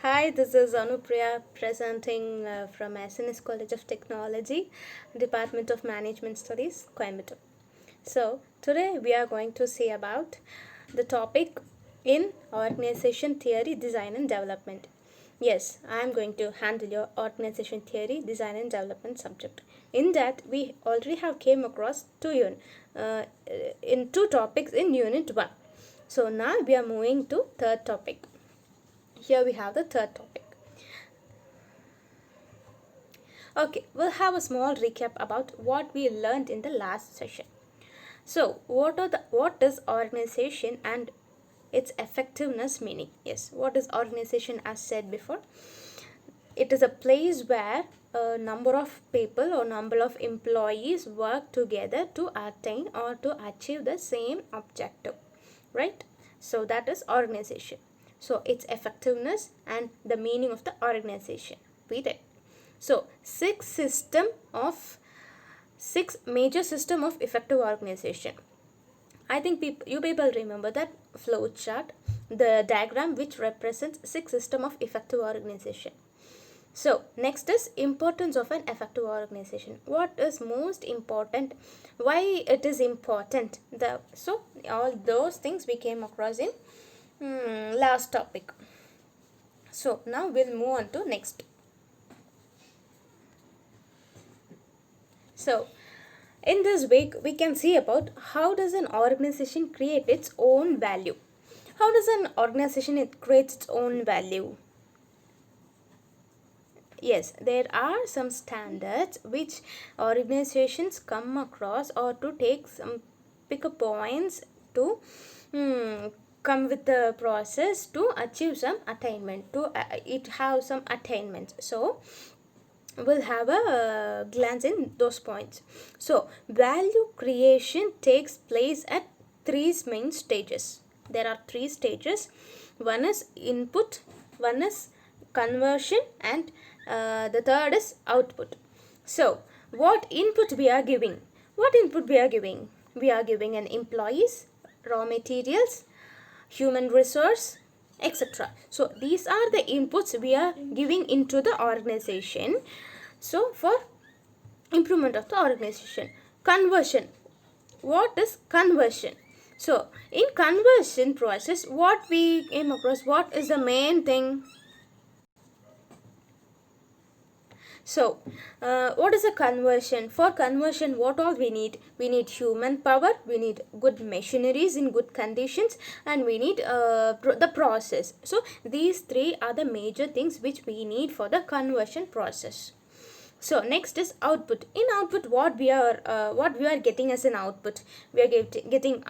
Hi, this is Anupriya presenting from SNS College of Technology, Department of Management Studies, Coimbatore. So, today we are going to see about the topic in organization theory, design and development. Yes, I am going to handle your organization theory, design and development subject. In that, we already have came across in two topics in Unit 1. So, now we are moving to third topic. Here we have the third topic. Okay, we'll have a small recap about what we learned in the last session. So, what is organization and its effectiveness meaning? Yes, what is organization as said before? It is a place where a number of people or number of employees work together to attain or to achieve the same objective, right? So that is organization. So its effectiveness and the meaning of the organization. Read it. So six major system of effective organization. I think you people remember that flow chart, the diagram which represents six system of effective organization. So next is importance of an effective organization. What is most important? Why it is important? So all those things we came across in last topic. So now we'll move on to next. So in this week we can see about how does an organization create its own value. How does an organization create its own value? Yes, there are some standards which organizations come across or to take some pick up points to come with the process to achieve some attainment, to it have some attainments. So we'll have a glance in those points. So value creation takes place at three main stages. There are three stages. One is input, one is conversion, and the third is output. So what input we are giving? What input we are giving? We are giving an employees, raw materials, human resource, etc. So these are the inputs we are giving into the organization. So for improvement of the organization. Conversion. What is conversion? So in conversion process, what we came across, what is the main thing? So, what is a conversion? For conversion, what all we need? We need human power, we need good machineries in good conditions, and we need the process. So, these three are the major things which we need for the conversion process. So next is output. In output, what we are getting as an output? We are getting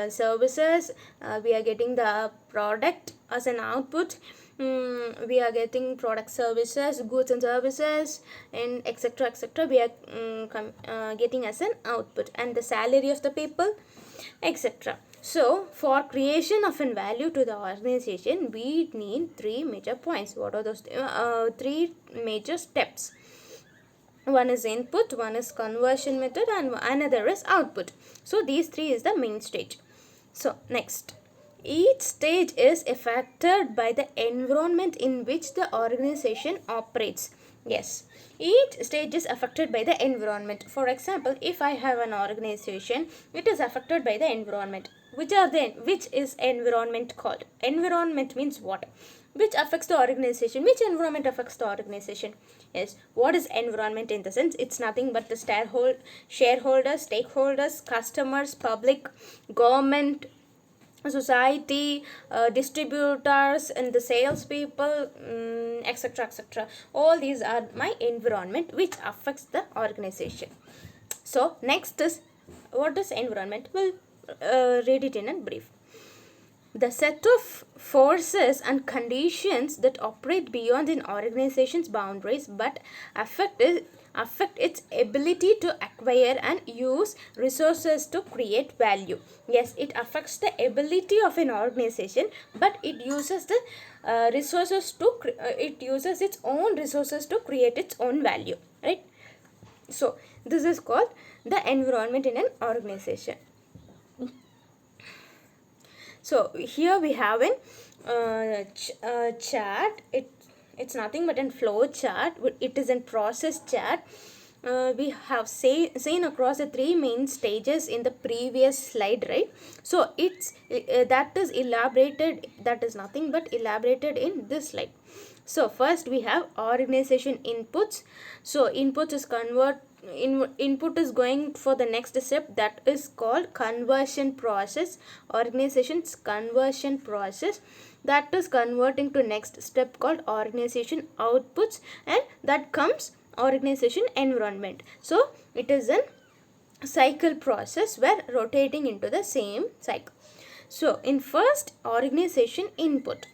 services. We are getting the product as an output. We are getting product, services, goods and services, and etc. etc. We are getting as an output, and the salary of the people, etc. So for creation of a value to the organization, we need three major points. What are those three major steps? One is input, one is conversion method, and another is output. So these three is the main stage. So next, each stage is affected by the environment in which the organization operates. Yes, each stage is affected by the environment. For example, if I have an organization, it is affected by the environment. Which is environment called? Environment means what? Which affects the organization? Which environment affects the organization? Yes, what is environment? In the sense, it's nothing but the shareholders, stakeholders, customers, public, government, society, distributors, and the salespeople, etc. etc. All these are my environment which affects the organization. So next is, what is environment? We'll read it in a brief. The set of forces and conditions that operate beyond an organization's boundaries but affect its ability to acquire and use resources to create value. Yes, it affects the ability of an organization, but it uses the it uses its own resources to create its own value, right? So this is called the environment in an organization. So here we have an chart. it's nothing but a flow chart. It is a process chart. We have seen across the three main stages in the previous slide, right? So it's that is elaborated, that is nothing but elaborated in this slide. So first we have organization inputs. So input is input is going for the next step, that is called conversion process. Organization's conversion process, that is converting to next step called organization outputs, and that comes organization environment. So it is a cycle process where rotating into the same cycle. So in first, organization input.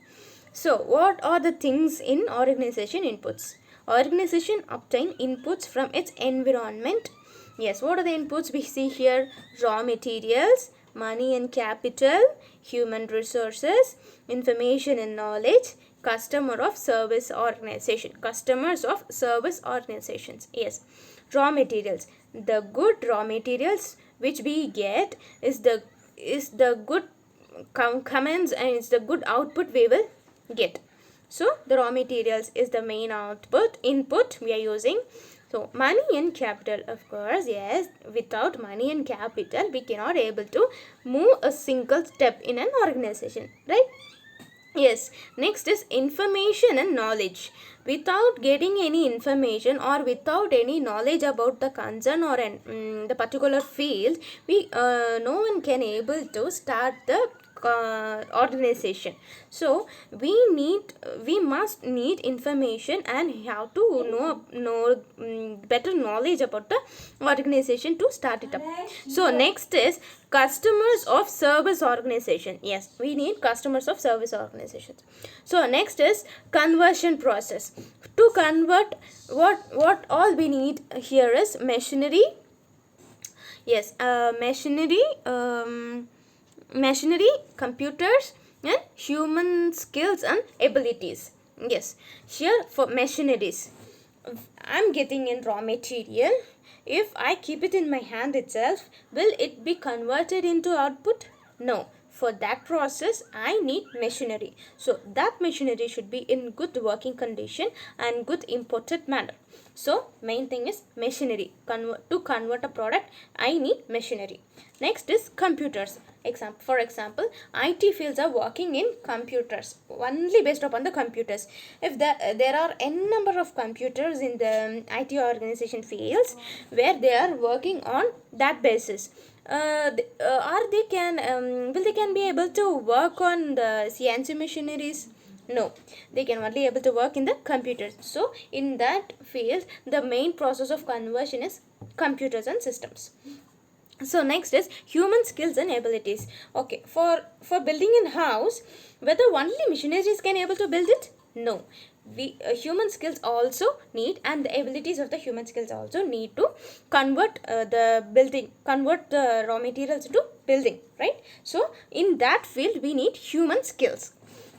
So what are the things in organization inputs? Organization obtain inputs from its environment. Yes, what are the inputs we see here? Raw materials, money and capital, human resources, information and knowledge, customers of service organizations. Yes, raw materials. The good raw materials which we get is the good comments, and it's the good output we will get. So the raw materials is the main input we are using. So money and capital, of course, yes, without money and capital we cannot able to move a single step in an organization, right? Yes, next is information and knowledge. Without getting any information or without any knowledge about the concern or the particular field, we no one can able to start the organization. So we must need information and have to know better knowledge about the organization to start it up. So next is customers of service organization. Yes, we need customers of service organizations. So next is conversion process. To convert, what all we need here is machinery. Yes, machinery, computers, and human skills and abilities. Yes, here for machineries, I'm getting in raw material. If I keep it in my hand itself, will it be converted into output? No. For that process, I need machinery. So that machinery should be in good working condition and good imported manner. So main thing is machinery. To convert a product, I need machinery. Next is computers. For example, IT fields are working in computers, only based upon the computers. If there are n number of computers in the IT organization fields where they are working on that basis, will they can be able to work on the CNC machineries? No, they can only able to work in the computers. So in that field, the main process of conversion is computers and systems. So next is human skills and abilities. Okay, for building a house, whether only machineries can able to build it? No, we human skills also need, and the abilities of the human skills also need to convert convert the raw materials into building, right? So in that field we need human skills.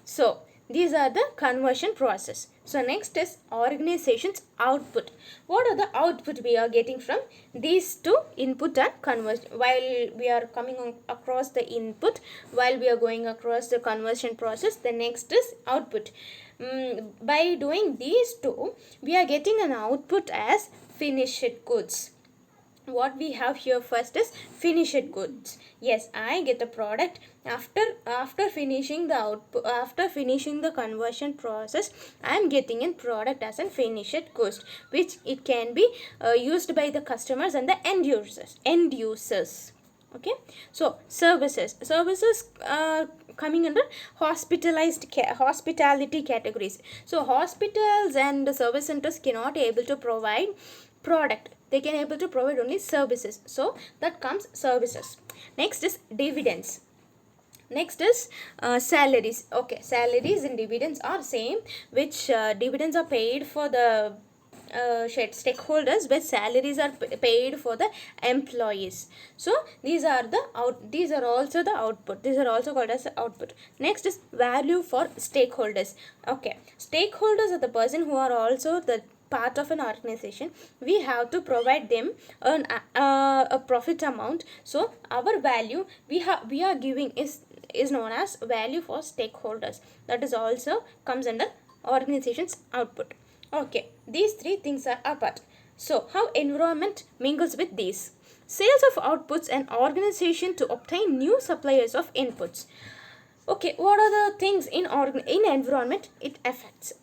So these are the conversion process. So next is organization's output. What are the output we are getting from these two, input and conversion? While we are coming across the input, while we are going across the conversion process, the next is output. By doing these two, we are getting an output as finished goods. What we have here first is finished goods. Yes, I get a product after finishing the output, after finishing the conversion process, I am getting a product as a finished goods, which it can be used by the customers and the end users. Okay, so services coming under hospitality categories. So hospitals and service centers cannot able to provide product, they can able to provide only services. So that comes services. Next is dividends. Next is salaries. Okay, salaries and dividends are same, which dividends are paid for the stakeholders, but salaries are paid for the employees. So these are also the output. These are also called as output. Next is value for stakeholders. Okay, stakeholders are the person who are also the part of an organization. We have to provide them a profit amount. So our value we are giving is known as value for stakeholders. That is also comes under organization's output. Okay, these three things are apart. So, how environment mingles with these? Sales of outputs and organization to obtain new suppliers of inputs. Okay, what are the things in environment it affects?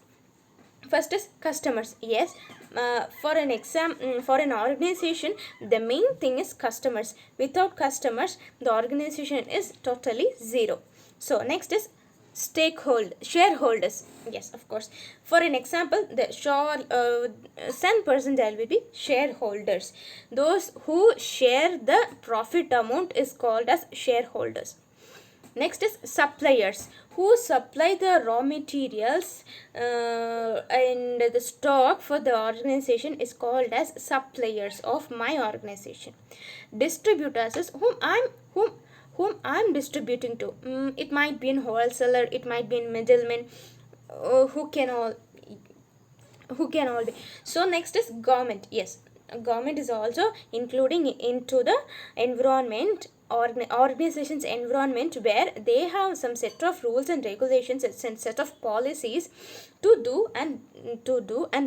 First is customers. Yes, for an organization, the main thing is customers. Without customers, the organization is totally zero. So next is shareholders. Yes, of course. For an example, the 10% will be shareholders. Those who share the profit amount is called as shareholders. Next is suppliers, who supply the raw materials and the stock for the organization is called as suppliers of my organization. Distributors is whom I'm distributing to. It might be in wholesaler, it might be in middleman, who can all be. So next is government. Yes, government is also including into the environment or organization's environment, where they have some set of rules and regulations and set of policies to do and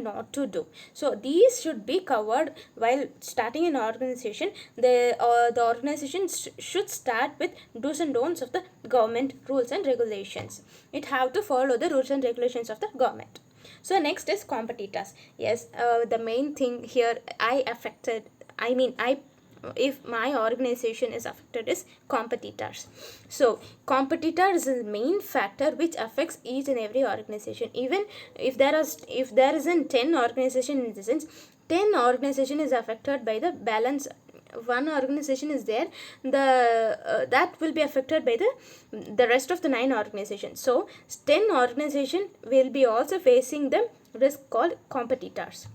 not to do. So these should be covered while starting an organization. The organization should start with do's and don'ts of the government rules and regulations. It have to follow the rules and regulations of the government. So next is competitors. Yes, the main thing here if my organization is affected is competitors. So competitor is the main factor which affects each and every organization. Even if there isn't 10 organization in the sense, 10 organization is affected by the balance. One organization is there, that will be affected by the rest of the 9 organizations. So 10 organization will be also facing the risk called competitors.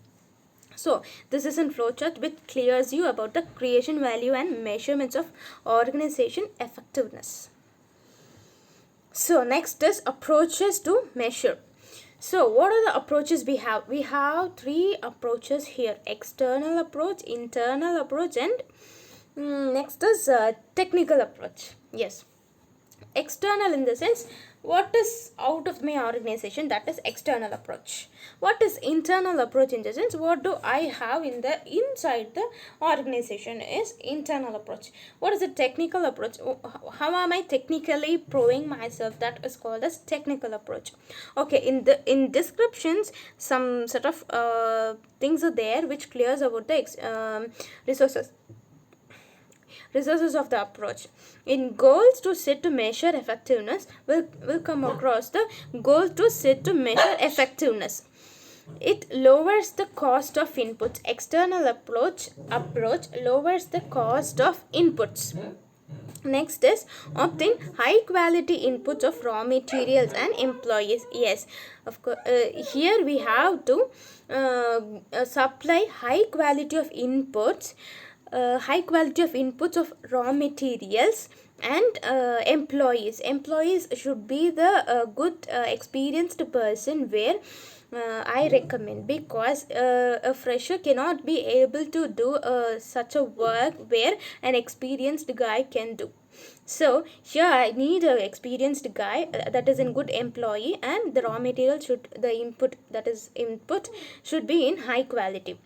So this is in flowchart which clears you about the creation value and measurements of organization effectiveness. So next is approaches to measure. So what are the approaches we have? We have 3 approaches here: external approach, internal approach, and next is technical approach. Yes, external in the sense, what is out of my organization, that is external approach. What is internal approach in the sense, what do I have inside the organization is internal approach. What is the technical approach? How am I technically proving myself? That is called as technical approach. Okay, in descriptions some sort of things are there which clears about the resources of the approach. In goals to set to measure effectiveness, we'll come across the goal to set to measure effectiveness. It lowers the cost of inputs. External approach lowers the cost of inputs. Next is obtain high quality inputs of raw materials and employees. Yes, of course, here we have to supply high quality of inputs of raw materials and employees. Employees should be the good experienced person, where I recommend, because a fresher cannot be able to do such a work where an experienced guy can do. So here I need an experienced guy, that is a good employee, and the raw material input should be in high quality.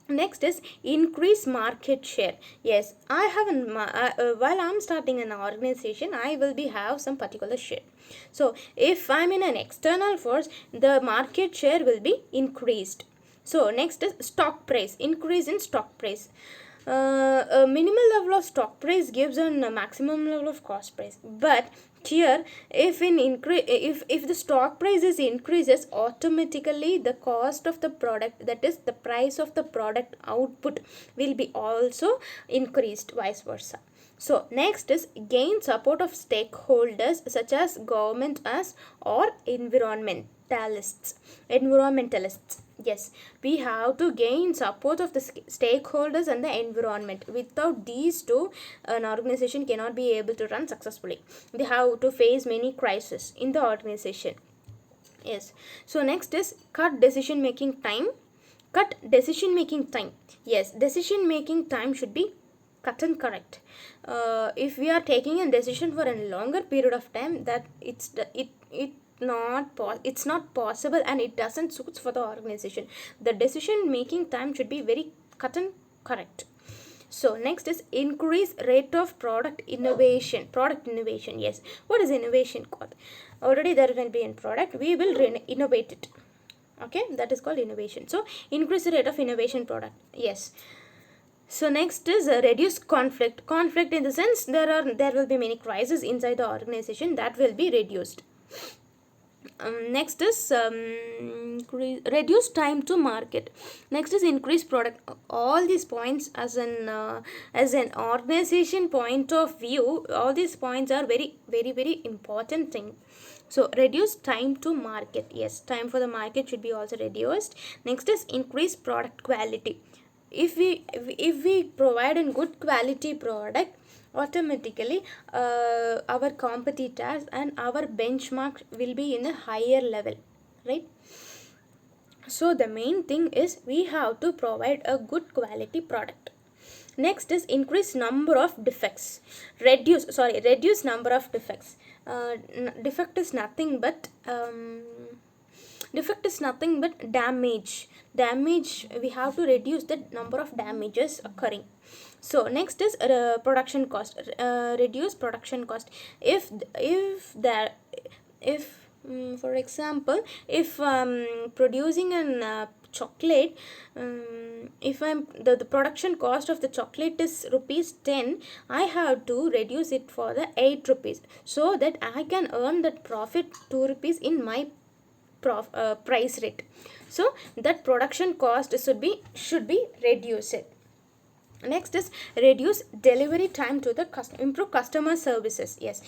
Next is increase market share. Yes, I have while I'm starting an organization, I will have some particular share. So if I'm in an external force, the market share will be increased. So next is stock price. Increase in stock price. A minimal level of stock price gives a maximum level of cost price. But here, if the stock prices increases, automatically the cost of the product, that is the price of the product output, will be also increased, vice versa. So next is gain support of stakeholders such as government or environmentalists. Yes, we have to gain support of the stakeholders and the environment. Without these two, an organization cannot be able to run successfully. They have to face many crises in the organization. Yes. So next is cut decision making time. Yes, decision making time should be cut and correct. If we are taking a decision for a longer period of time, that it it's not possible, and it doesn't suit for the organization. The decision making time should be very cut and correct. So next is increase rate of product innovation. Product innovation, yes. What is innovation called? Already there will be in product, we will innovate it. Okay, that is called innovation. So increase the rate of innovation product, yes. So next is reduce conflict. Conflict in the sense there will be many crises inside the organization, that will be reduced. Next is reduce time to market. Next is increase product. All these points as an organization point of view, all these points are very important thing. So reduce time to market, yes, time for the market should be also reduced. Next is increase product quality. If we provide a good quality product, automatically our competitors and our benchmark will be in a higher level, right? So the main thing is we have to provide a good quality product. Next is increase number of defects. Reduce number of defects. Defect is nothing but damage. We have to reduce the number of damages occurring. So next is production cost. Reduce production cost. For example, if producing an chocolate, if the production cost of the chocolate is ₹10, I have to reduce it for the 8 rupees, so that I can earn that profit 2 rupees in my price rate. So that production cost should be reduced. Next is reduce delivery time to the improve customer services. Yes,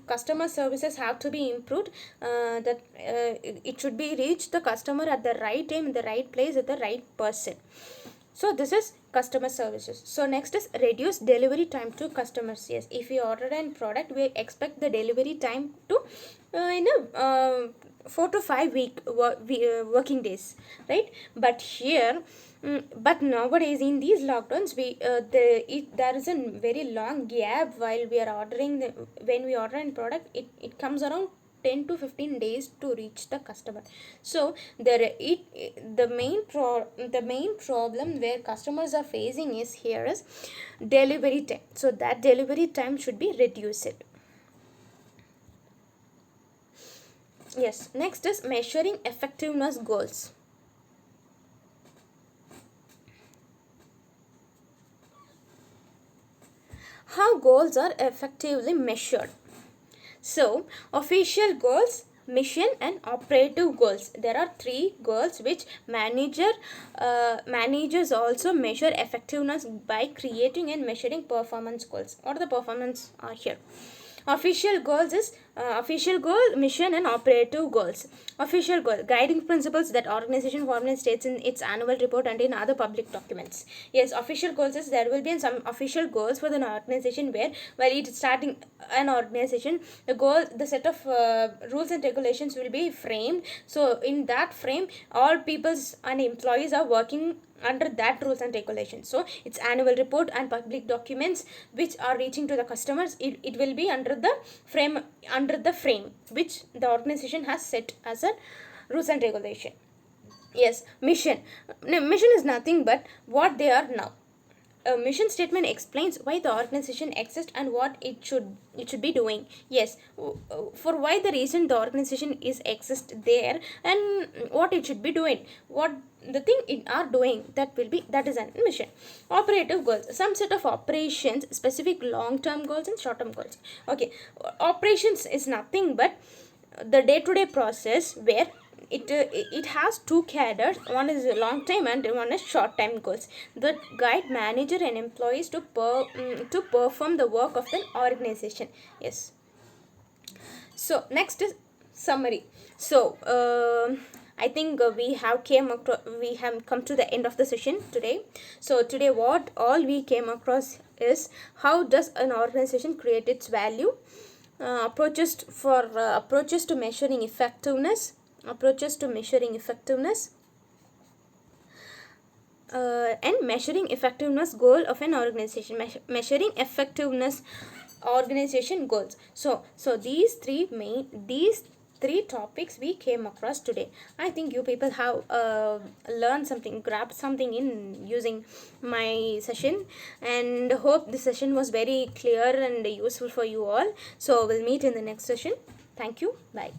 customer services have to be improved, that it should be reach the customer at the right time, in the right place, at the right person. So this is customer services. So next is reduce delivery time to customers. Yes, if we order a product, we expect the delivery time to 4 to 5 working days, right? But here but nowadays in these lockdowns, there is a very long gap while we are ordering when we order a product, it comes around 10 to 15 days to reach the customer. So the main problem where customers are facing is here is delivery time. So that delivery time should be reduced. Yes, next is measuring effectiveness goals. How goals are effectively measured. So official goals, mission and operative goals. There are 3 goals which managers also measure effectiveness by creating and measuring performance goals. What are the performance are here? Official goals is official goal, mission and operative goals. Official goal, guiding principles that organization formally states in its annual report and in other public documents. Yes, official goals is there will be some official goals for the organization where while it is starting an organization, the set of rules and regulations will be framed. So in that frame, all peoples and employees are working under that rules and regulations. So its annual report and public documents which are reaching to the customers, it will be under the frame which the organization has set as a rules and regulation. Yes, mission is nothing but what they are now. A mission statement explains why the organization exists and what it should be doing. Yes, for why the reason the organization is exist there and what it should be doing, what the thing it are doing, that is a mission. Operative goals, some set of operations, specific long-term goals and short-term goals. Okay, operations is nothing but the day-to-day process where it has 2 cadres, one is long time and one is short time goals that guide manager and employees to perform the work of the organization. Yes, so next is summary. So I think we have come to the end of the session today. So today what all we came across is how does an organization create its value, approaches to measuring effectiveness, and measuring effectiveness goal of an organization, measuring effectiveness organization goals. So these three topics we came across today. I think you people have learned something, grabbed something in using my session, and hope the session was very clear and useful for you all. So we'll meet in the next session. Thank you. Bye.